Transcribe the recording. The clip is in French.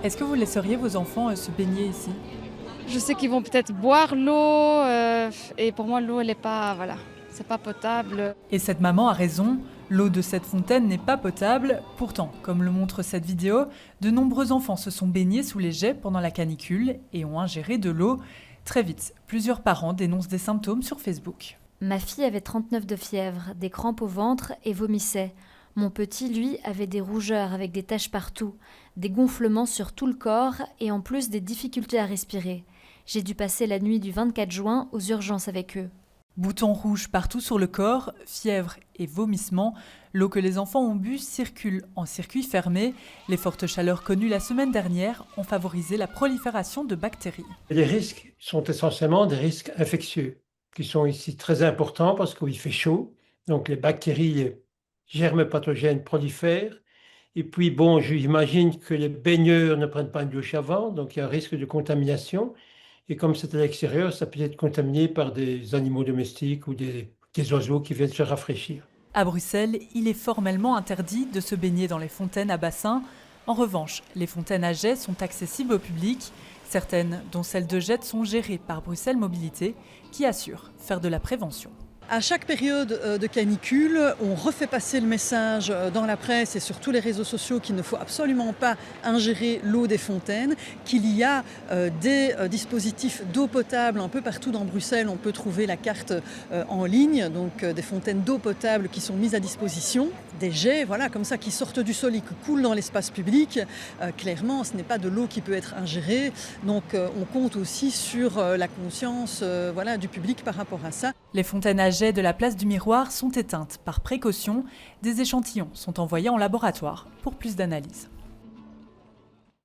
Est-ce que vous laisseriez vos enfants se baigner ici? Je sais qu'ils vont peut-être boire l'eau et pour moi l'eau elle est pas voilà, c'est pas potable. Et cette maman a raison, l'eau de cette fontaine n'est pas potable. Pourtant, comme le montre cette vidéo, de nombreux enfants se sont baignés sous les jets pendant la canicule et ont ingéré de l'eau. Très vite, plusieurs parents dénoncent des symptômes sur Facebook. Ma fille avait 39 de fièvre, des crampes au ventre et vomissait. Mon petit, lui, avait des rougeurs avec des taches partout, des gonflements sur tout le corps et en plus des difficultés à respirer. J'ai dû passer la nuit du 24 juin aux urgences avec eux. Boutons rouges partout sur le corps, fièvre et vomissements. L'eau que les enfants ont bu circule en circuit fermé. Les fortes chaleurs connues la semaine dernière ont favorisé la prolifération de bactéries. Les risques sont essentiellement des risques infectieux, qui sont ici très importants parce qu'il fait chaud. Donc les bactéries germes pathogènes prolifèrent. Et puis bon, j'imagine que les baigneurs ne prennent pas une douche avant, donc il y a un risque de contamination. Et comme c'est à l'extérieur, ça peut être contaminé par des animaux domestiques ou des oiseaux qui viennent se rafraîchir. À Bruxelles, il est formellement interdit de se baigner dans les fontaines à bassin. En revanche, les fontaines à jet sont accessibles au public. Certaines, dont celle de Jette, sont gérées par Bruxelles Mobilité, qui assure faire de la prévention. À chaque période de canicule, on refait passer le message dans la presse et sur tous les réseaux sociaux qu'il ne faut absolument pas ingérer l'eau des fontaines, qu'il y a des dispositifs d'eau potable un peu partout dans Bruxelles. On peut trouver la carte en ligne, donc des fontaines d'eau potable qui sont mises à disposition. Des jets, voilà, comme ça, qui sortent du sol et qui coulent dans l'espace public. Clairement, ce n'est pas de l'eau qui peut être ingérée. Donc on compte aussi sur la conscience voilà, du public par rapport à ça. Les fontaines à jet de la place du Miroir sont éteintes par précaution. Des échantillons sont envoyés en laboratoire pour plus d'analyse.